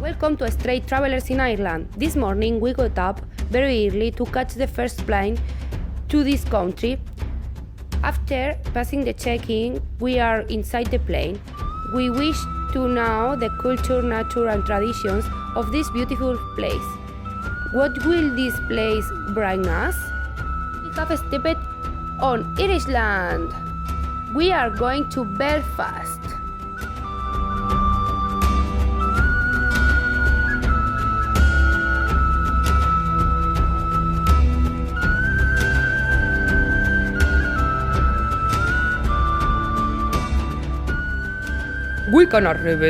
Welcome to Straight Travelers in Ireland. This morning we got up very early to catch the first plane to this country. After passing the check-in, we are inside the plane. We wish to know the culture, nature and traditions of this beautiful place. What will this place bring us? We have stepped on Irlanda. We are going to Belfast. We can arrive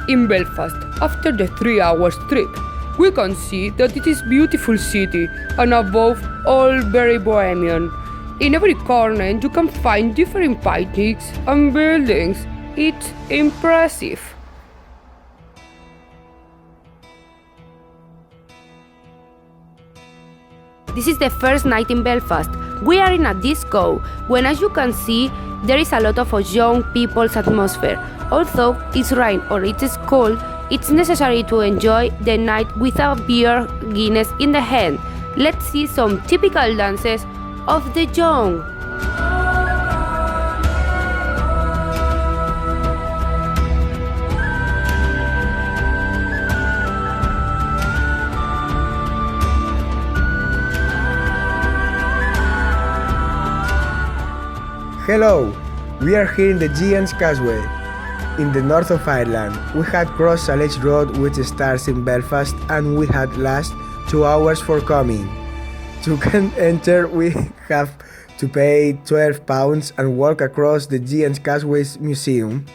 in Belfast after the 3 hours trip. We can see that it is a beautiful city and above all very bohemian. In every corner you can find different paintings and buildings. It's impressive. This is the first night in Belfast. We are in a disco, when as you can see, there is a lot of young people's atmosphere. Although it's rain or it is cold, it's necessary to enjoy the night with a beer Guinness in the hand. Let's see some typical dances of the young. Hello, we are here in the Giant's Causeway, in the north of Ireland. We had crossed a large road which starts in Belfast and we had last 2 hours for coming. To can enter we have to pay £12 and walk across the Giant's Causeway Museum.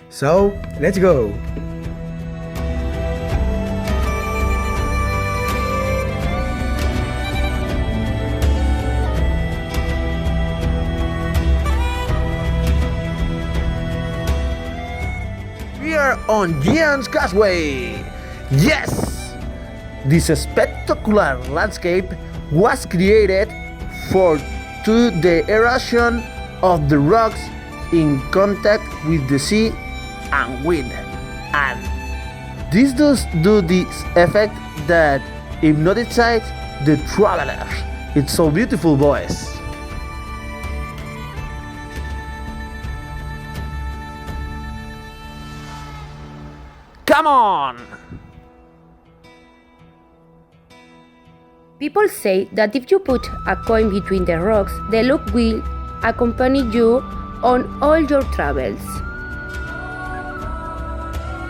So, let's go! We are on Giant's Causeway! Yes! This spectacular landscape was created to the erosion of the rocks in contact with the sea and wind. And this does do this effect that hypnotizes the travelers. It's so beautiful, boys. Come on! People say that if you put a coin between the rocks, the luck will accompany you on all your travels.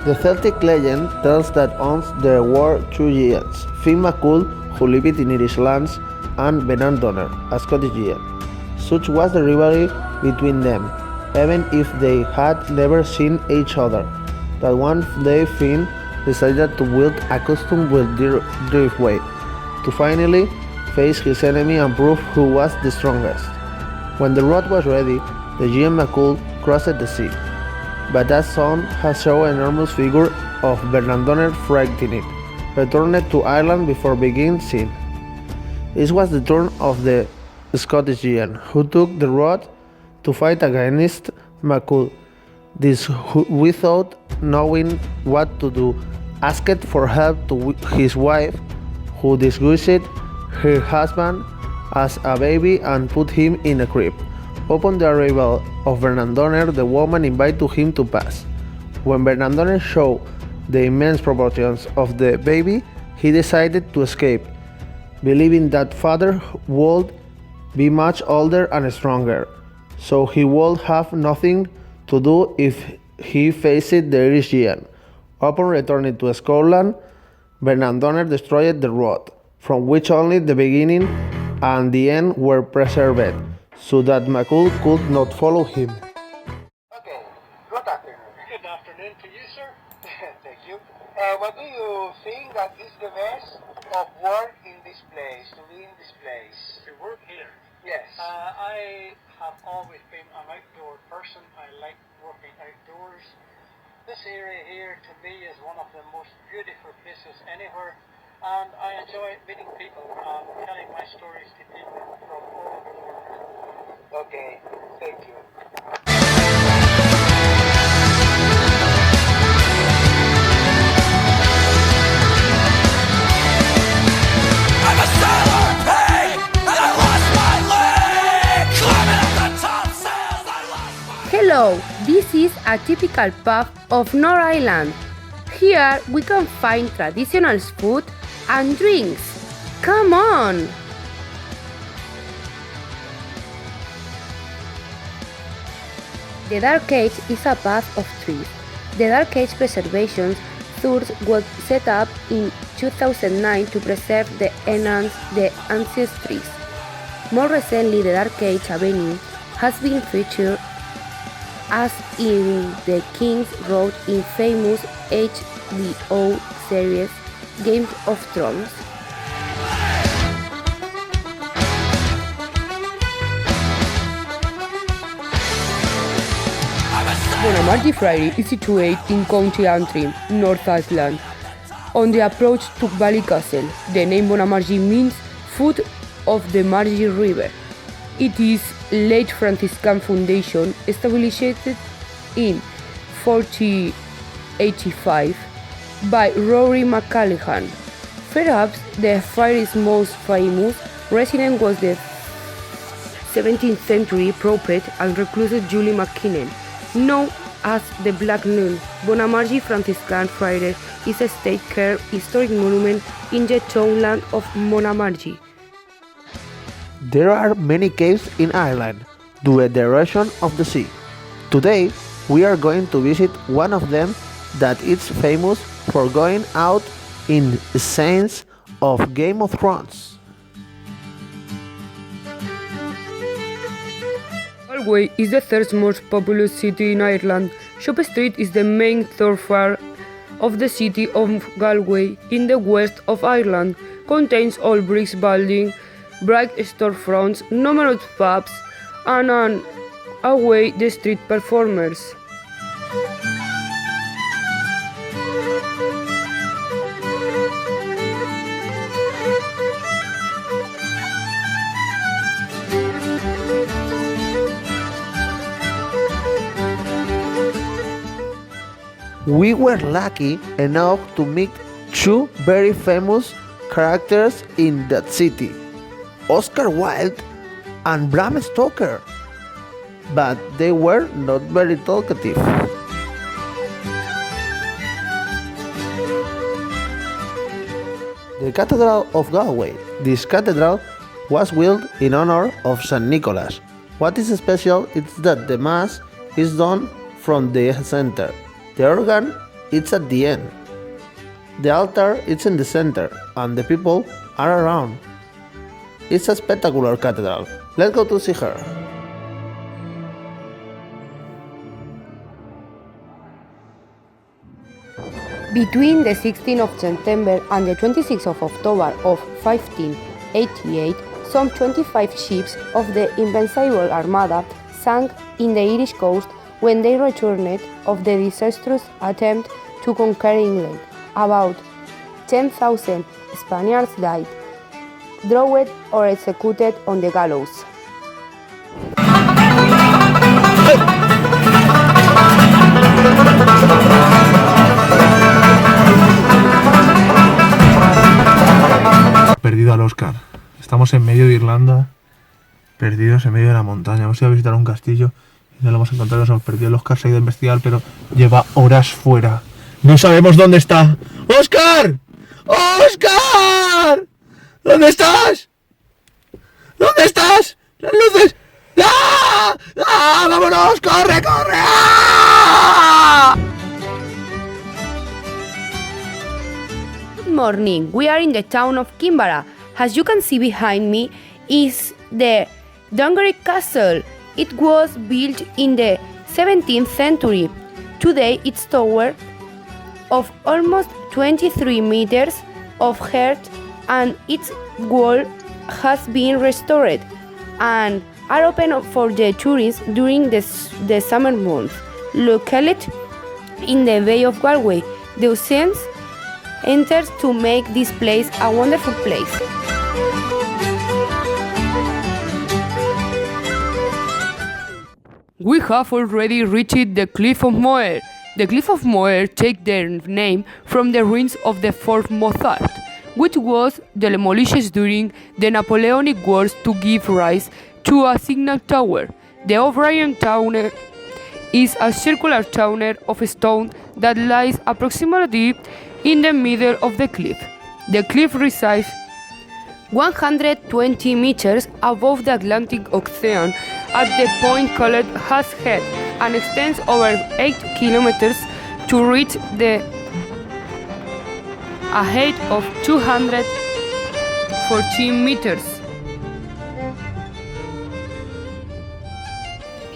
The Celtic legend tells that once there were two giants, Finn MacCool, who lived in Irish lands, and Bernard, a Scottish giant. Such was the rivalry between them, even if they had never seen each other, that one day Finn decided to build a custom-built driftway to finally face his enemy and prove who was the strongest. When the road was ready, the giant MacCool crossed the sea, but that soon has shown an enormous figure of Bernard frightened, returned to Ireland before beginning scene. It was the turn of the Scottish giant, who took the road to fight against MacCool. This, without knowing what to do, asked for help to his wife, who disguised her husband as a baby and put him in a crib. Upon the arrival of Bernard, the woman invited him to pass. When Bernard showed the immense proportions of the baby, he decided to escape, believing that father would be much older and stronger, so he would have nothing to do if he faced the Irish giant. Upon returning to Scotland, Bernard destroyed the road, from which only the beginning and the end were preserved, so that MacCool could not follow him. Okay, good afternoon. Good afternoon to you, sir. Thank you. What do you think that is the best of work in this place, to be in this place? To work here. Yes. I have always been an outdoor person. I like working outdoors. This area here to me is one of the most beautiful places anywhere, and I enjoy meeting people and telling my stories to people from all over the world. Okay, thank you. Hello, this is a typical pub of North Island. Here we can find traditional food and drinks. Come on! The Dark Age is a path of trees. The Dark Age Preservation Source was set up in 2009 to preserve the ancestries. More recently, the Dark Age Avenue has been featured as in the King's Road in famous HBO series Game of Thrones. Bonamarty Friary is situated in County Antrim, North Ireland, on the approach to Valley Castle. The name Bonamarty means foot of the Margie River. It is late Franciscan foundation established in 1485 by Rory McCallaghan. Perhaps the friary's most famous resident was the 17th century prophet and recluse Julie McKinnon, known as the Black Nun. Bonamarty Franciscan Friary is a state-care historic monument in the townland of Bonamarty. There are many caves in Ireland due to the erosion of the sea. Today, we are going to visit one of them that is famous for going out in scenes of Game of Thrones. Galway is the third most populous city in Ireland. Shop Street is the main thoroughfare of the city of Galway in the west of Ireland. Contains old bricks buildings, bright storefronts, numerous pubs, and an away the street performers. We were lucky enough to meet two very famous characters in that city, Oscar Wilde and Bram Stoker, but they were not very talkative. The Cathedral of Galway. This cathedral was built in honor of St. Nicholas. What is special is that the Mass is done from the center. The organ is at the end. The altar is in the center, and the people are around. It's a spectacular cathedral. Let's go to see her. Between the 16th of September and the 26th of October of 1588, some 25 ships of the Invincible Armada sank in the Irish coast when they returned of the disastrous attempt to conquer England. About 10,000 Spaniards died, drowned or executed on the gallows. Perdido al Oscar. Estamos en medio de Irlanda, perdidos en medio de la montaña. Vamos a ir a visitar un castillo y no lo hemos encontrado. Nos hemos perdido. El Oscar se ha ido a investigar, pero lleva horas fuera. No sabemos dónde está. ¡Oscar! ¡Oscar! ¿Dónde estás? ¿Dónde estás? ¡Las luces! ¡Ah! ¡Ah! ¡Vámonos! ¡Corre, corre! ¡Ah! Good morning, we are in the town of Kinvara. As you can see behind me is the Dungaree Castle. It was built in the 17th century. Today its tower of almost 23 meters of height and its wall has been restored and are open for the tourists during the summer months. Located in the Bay of Galway, the oceans enters to make this place a wonderful place. We have already reached the Cliff of Moher. The Cliff of Moher take their name from the ruins of the Fort Mozart, which was demolished during the Napoleonic Wars to give rise to a signal tower. The O'Brien Tower is a circular tower of stone that lies approximately in the middle of the cliff. The cliff resides 120 meters above the Atlantic Ocean at the point called Has Head and extends over 8 kilometers to reach the a height of 214 meters.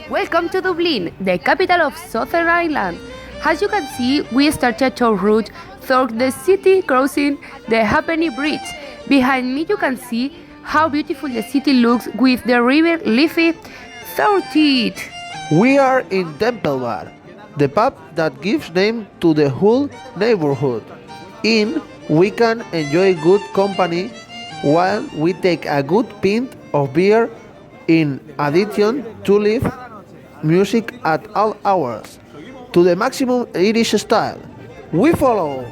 Welcome to Dublin, the capital of Southern Ireland. As you can see, we started our route through the city crossing the Halfpenny Bridge. Behind me you can see how beautiful the city looks with the river Liffey through it. We are in Temple Bar, the pub that gives name to the whole neighborhood. In we can enjoy good company while we take a good pint of beer in addition to live music at all hours to the maximum Irish style. We follow.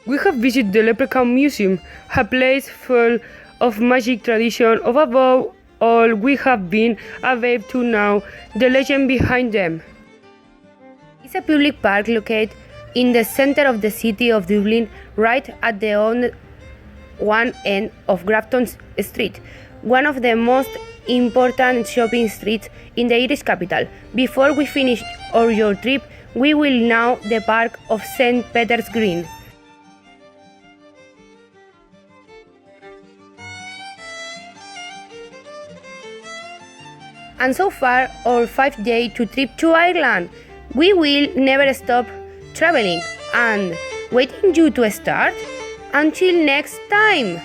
We have visited the Leprechaun Museum, a place full of magic tradition. Of above all, we have been able to know the legend behind them. It's a public park located in the center of the city of Dublin, right at the one end of Grafton Street, one of the most important shopping streets in the Irish capital. Before we finish our trip, we will know the park of St. Peter's Green. And so far, our 5-day trip to Ireland. We will never stop traveling and waiting you to start. Until next time!